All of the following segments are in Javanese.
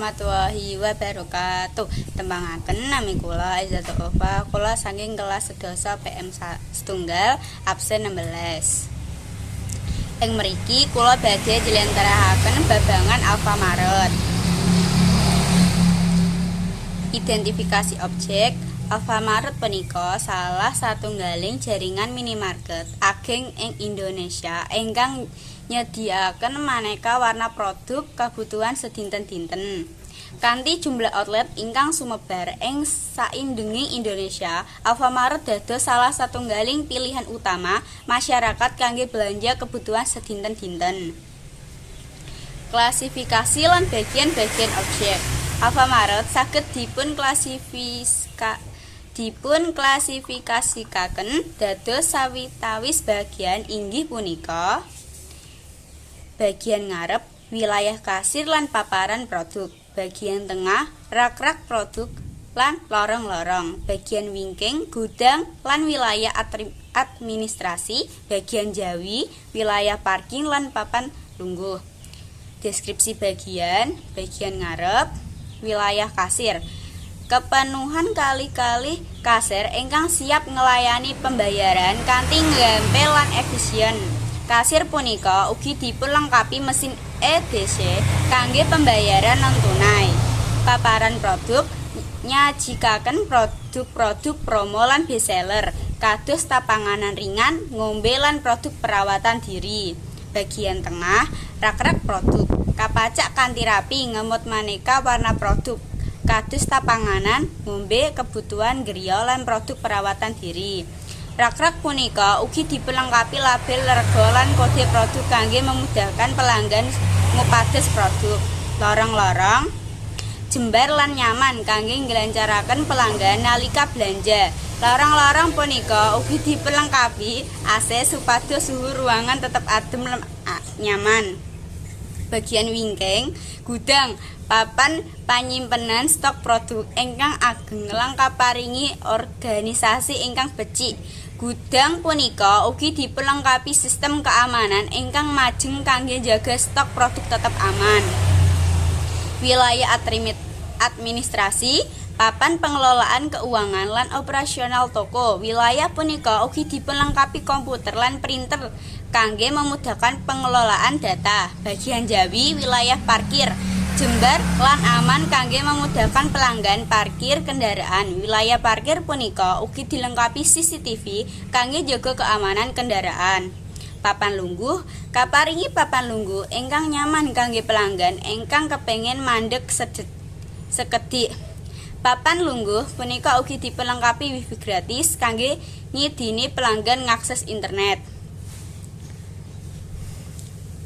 warahmatullahi wabarakatuh. Tembangaken nami kula Izzatul Ufa, kula saking kelas sedasa PM setunggal absen 16. Ing mriki kula badhe njlentrehaken babangan Alfamart. Identifikasi objek. Alfamart punika salah satunggaling jaringan minimarket ageng ing Indonesia ingkang nyediaken maneka warna produk kabutuhan sedinten-dinten. Kanthi jumlah outlet ingkang sumebar ing saindenging Indonesia, Alfamart dados salah satunggaling pilihan utama masyarakat kangge belanja kebutuhan sedinten-dinten. Klasifikasi lan bagian-bagian objek. Alfamart saged dipun klasifikasikaken dados sawetawis bagian inggih punika: bagian ngarep, wilayah kasir lan paparan produk; bagian tengah, rak-rak produk lan lorong-lorong; bagian wingking, gudang lan wilayah administrasi; bagian jawi, wilayah parking lan papan lungguh. Deskripsi bagian ngarep, wilayah kasir. Kepenuhan kali-kali kasir ingkang siap ngelayani pembayaran kanthi nggampil lan efisien. Kasir punika ugi dipun lengkapi mesin EDC kangge pembayaran non tunai. Paparan produk nyajikaken produk-produk promo lan bestseller kados tapanganan ringan, ngombe lan produk perawatan diri. Bagian tengah, rak-rak produk kapacak kanthi rapi ngemut maneka warna produk kados tapanganan, ngombe, kebutuhan griya lan produk perawatan diri. Rak-rak punika ugi dipelengkapi label rega lan kode produk kangge memudahkan pelanggan ngupados produk. Lorong-lorong jembar lan nyaman kangge nglancaraken pelanggan nalika belanja. Lorong-lorong punika ugi dipelengkapi AC supados suhu ruangan tetap adem lan nyaman. Bagian wingking, gudang, papan panyimpenan stok produk ingkang ageng langkap paringi organisasi ingkang becik. Gudang punika ugi dipelengkapi sistem keamanan ingkang majeng kangge jaga stok produk tetap aman. Wilayah administrasi, papan pengelolaan keuangan lan operasional toko. Wilayah punika ugi dipelengkapi komputer lan printer kangge memudahkan pengelolaan data. Bagian jawi, wilayah parkir, jembar lan aman kangge memudahkan pelanggan parkir kendaraan. Wilayah parkir punika ugi dilengkapi CCTV kangge jaga keamanan kendaraan. Papan lungguh, kaparingi papan lungguh ingkang nyaman kangge pelanggan ingkang kepengin mandeg sekedhik. Papan lungguh punika ugi dipelengkapi wifi gratis kangge ngidini pelanggan ngakses internet.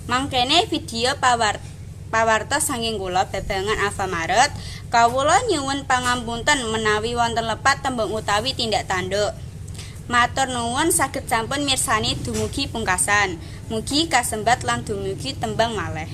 Mangkene video pawartos saking kula babangan Alfamart. Kawula nyuwun pangampunten menawi wonten lepat tembung utawi tindak tanduk. Matur nuwun saged sampun mirsani dumugi pungkasan. Mugi kasembat lan dumugi tembang malih.